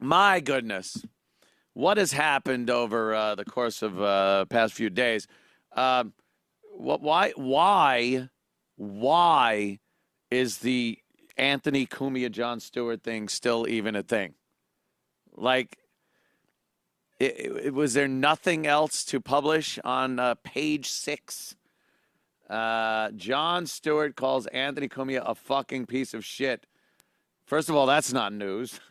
My goodness. What has happened over the course of past few days? Why is the Anthony Cumia Jon Stewart thing still even a thing? Like, was there nothing else to publish on page 6? Jon Stewart calls Anthony Cumia a fucking piece of shit. First of all, that's not news.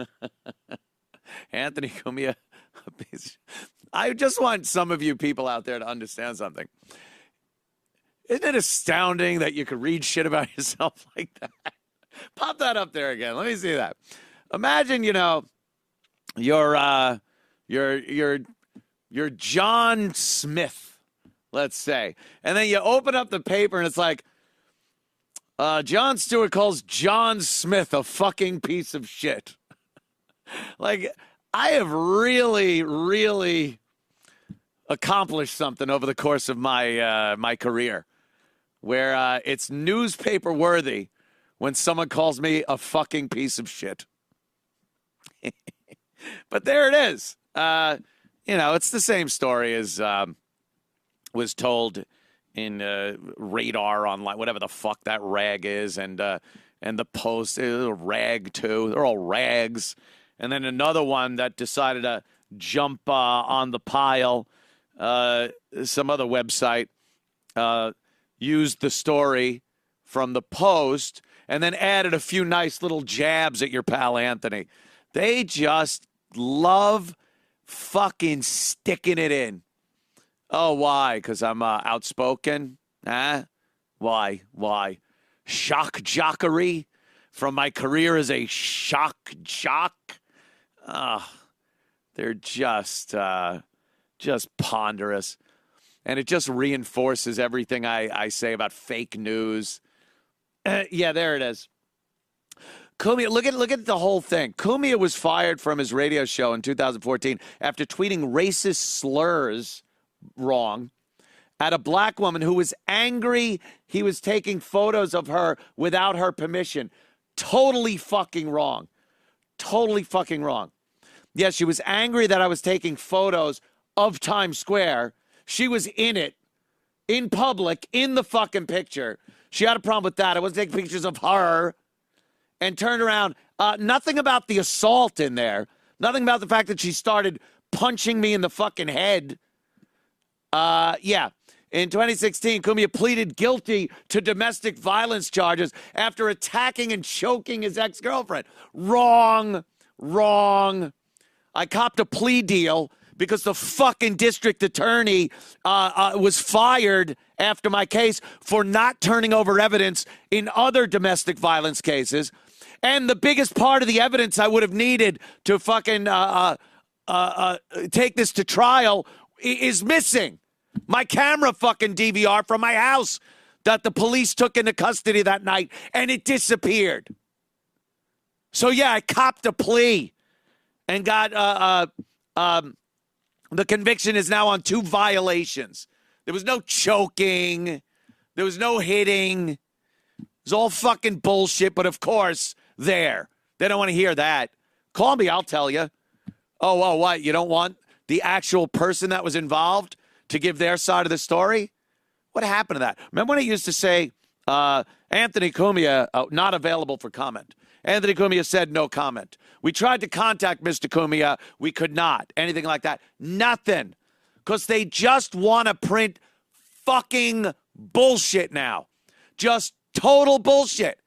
Anthony Cumia, a piece of... I just want some of you people out there to understand something. Isn't it astounding that you could read shit about yourself like that? Pop that up there again. Let me see that. Imagine, you're John Smith, let's say. And then you open up the paper and it's like, Jon Stewart calls John Smith a fucking piece of shit. Like, I have really, really accomplished something over the course of my career where it's newspaper worthy when someone calls me a fucking piece of shit. But there it is. It's the same story as was told in Radar Online, whatever the fuck that rag is, and the Post, rag too. They're all rags. And then another one that decided to jump on the pile. Some other website used the story from the Post and then added a few nice little jabs at your pal Anthony. They just love fucking sticking it in. Oh, why? Because I'm outspoken? Huh? Why? Shock jockery from my career as a shock jock? They're just ponderous. And it just reinforces everything I say about fake news. Yeah, there it is. Cumia, look at the whole thing. Cumia was fired from his radio show in 2014 after tweeting racist slurs wrong at a black woman who was angry he was taking photos of her without her permission. Totally fucking wrong. Totally fucking wrong. Yes, she was angry that I was taking photos of Times Square. She was in it, in public, in the fucking picture. She had a problem with that. I wasn't taking pictures of her. And turned around. Nothing about the assault in there. Nothing about the fact that she started punching me in the fucking head. Yeah. In 2016, Cumia pleaded guilty to domestic violence charges after attacking and choking his ex-girlfriend. Wrong. I copped a plea deal because the fucking district attorney was fired after my case for not turning over evidence in other domestic violence cases. And the biggest part of the evidence I would have needed to fucking take this to trial is missing. My camera fucking DVR from my house that the police took into custody that night, and it disappeared. So, yeah, I copped a plea and got the conviction is now on 2 violations. There was no choking. There was no hitting. It was all fucking bullshit, but of course... They don't want to hear that. Call me, I'll tell you. Oh, what? You don't want the actual person that was involved to give their side of the story? What happened to that? Remember when it used to say, Anthony Cumia, not available for comment. Anthony Cumia said no comment. We tried to contact Mr. Cumia. We could not. Anything like that. Nothing. Because they just want to print fucking bullshit now. Just total bullshit.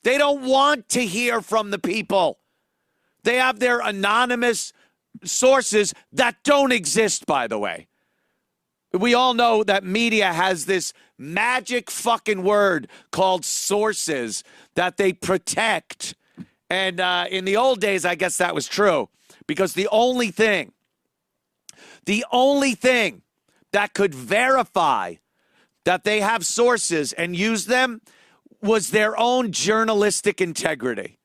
They don't want to hear from the people. They have their anonymous sources that don't exist, by the way. We all know that media has this magic fucking word called sources that they protect. And in the old days, I guess that was true. Because the only thing that could verify that they have sources and use them was their own journalistic integrity.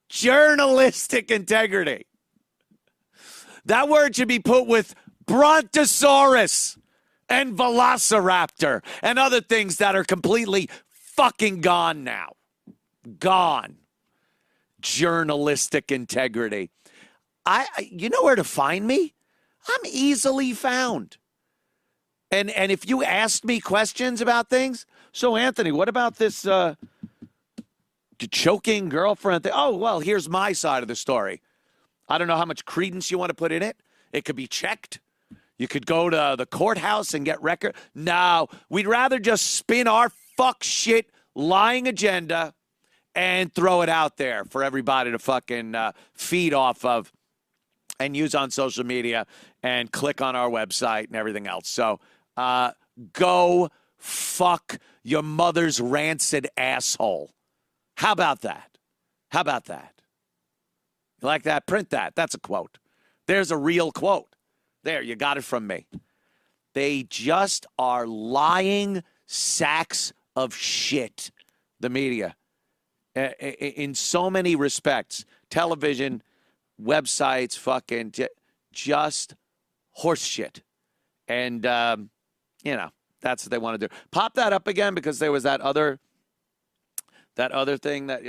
Journalistic integrity. That word should be put with Brontosaurus and Velociraptor and other things that are completely fucking gone now. Gone. journalistic integrity. You know where to find me? I'm easily found. And if you asked me questions about things, so Anthony, what about this choking girlfriend thing? Oh, well, here's my side of the story. I don't know how much credence you want to put in it. It could be checked. You could go to the courthouse and get record. No, we'd rather just spin our fuck shit lying agenda and throw it out there for everybody to fucking feed off of and use on social media and click on our website and everything else. So go fuck your mother's rancid asshole. How about that? How about that? You like that? Print that. That's a quote. There's a real quote. There, you got it from me. They just are lying sacks of shit, the media, in so many respects. Television, websites, fucking just horse shit. And, that's what they want to do. Pop that up again because there was that other thing that,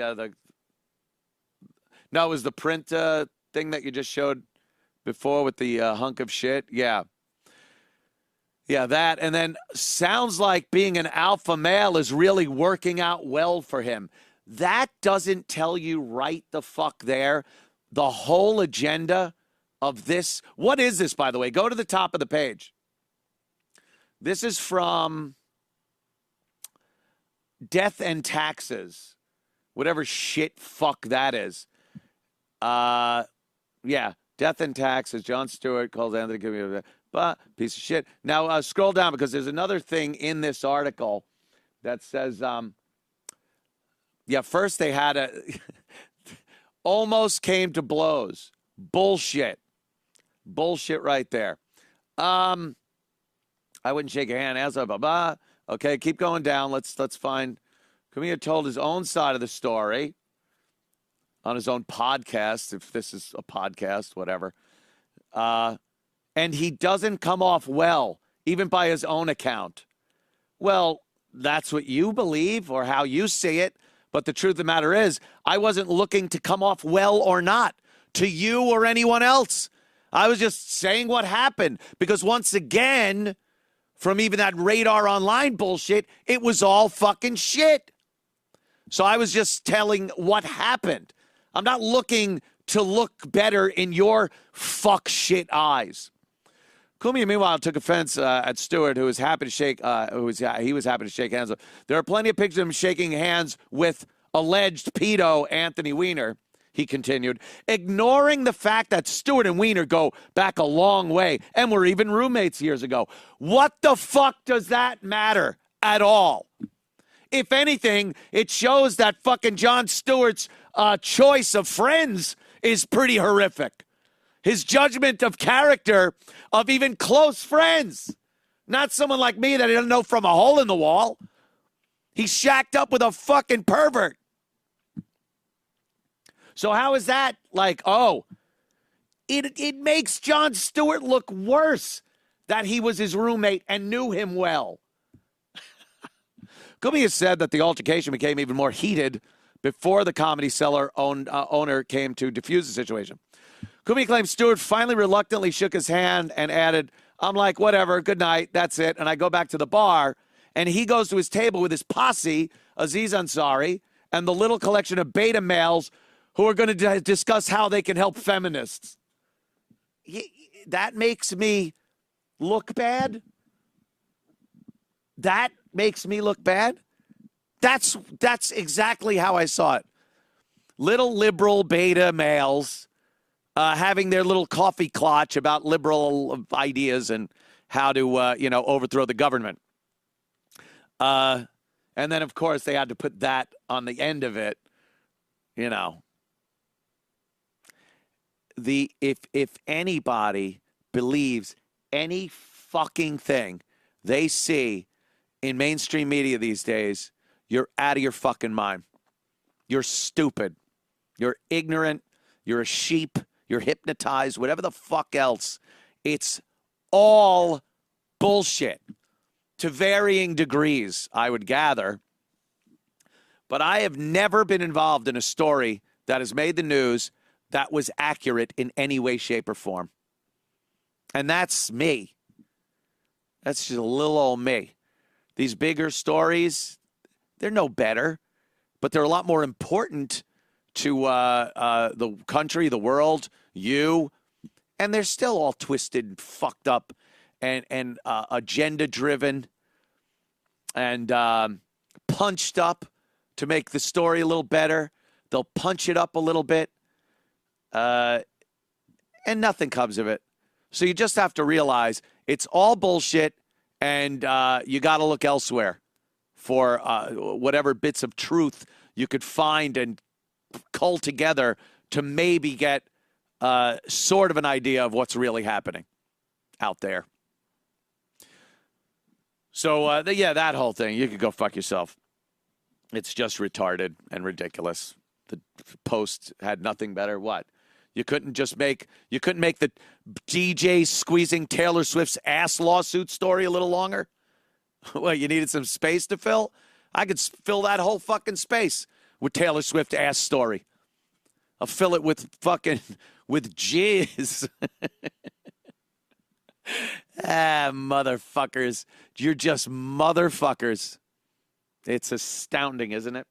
no, it was the print thing that you just showed before with the hunk of shit. Yeah. Yeah, that. And then sounds like being an alpha male is really working out well for him. That doesn't tell you right the fuck there the whole agenda of this. What is this, by the way? Go to the top of the page. This is from Death and Taxes, whatever shit fuck that is. Yeah, Death and Taxes. Jon Stewart calls Anthony piece of shit. Now scroll down because there's another thing in this article that says, first they had almost came to blows. Bullshit right there. I wouldn't shake a hand. As okay, keep going down. Let's find. Camilla told his own side of the story on his own podcast, if this is a podcast, whatever. And he doesn't come off well, even by his own account. Well, that's what you believe or how you see it. But the truth of the matter is, I wasn't looking to come off well or not to you or anyone else. I was just saying what happened because once again, from even that Radar Online bullshit, it was all fucking shit. So I was just telling what happened. I'm not looking to look better in your fuck shit eyes. Cumia, meanwhile, took offense at Stewart, who was happy to shake. He was happy to shake hands with. There are plenty of pictures of him shaking hands with alleged pedo Anthony Weiner. He continued, ignoring the fact that Stewart and Weiner go back a long way and were even roommates years ago. What the fuck does that matter at all? If anything, it shows that fucking Jon Stewart's choice of friends is pretty horrific. His judgment of character of even close friends. Not someone like me that he doesn't know from a hole in the wall. He's shacked up with a fucking pervert. So how is that like, it makes Jon Stewart look worse that he was his roommate and knew him well. Cumia said that the altercation became even more heated before the Comedy Cellar owner came to defuse the situation. Cumia claims Stewart finally reluctantly shook his hand and added, I'm like, whatever, good night, that's it. And I go back to the bar, and he goes to his table with his posse, Aziz Ansari, and the little collection of beta males who are going to discuss how they can help feminists. That makes me look bad? That makes me look bad? That's exactly how I saw it. Little liberal beta males having their little coffee clutch about liberal ideas and how to, overthrow the government. And then, of course, they had to put that on the end of it, If anybody believes any fucking thing they see in mainstream media these days, you're out of your fucking mind. You're stupid. You're ignorant. You're a sheep. You're hypnotized. Whatever the fuck else. It's all bullshit to varying degrees, I would gather. But I have never been involved in a story that has made the news that was accurate in any way, shape, or form. And that's me. That's just a little old me. These bigger stories, they're no better, but they're a lot more important to the country, the world, you, and they're still all twisted and fucked up and agenda-driven and punched up to make the story a little better. They'll punch it up a little bit, and nothing comes of it. So you just have to realize it's all bullshit, and you got to look elsewhere for whatever bits of truth you could find and cull together to maybe get sort of an idea of what's really happening out there. So, yeah, that whole thing, you could go fuck yourself. It's just retarded and ridiculous. The Post had nothing better. What? You couldn't make the DJ squeezing Taylor Swift's ass lawsuit story a little longer? Well, you needed some space to fill? I could fill that whole fucking space with Taylor Swift ass story. I'll fill it with jizz. Motherfuckers. You're just motherfuckers. It's astounding, isn't it?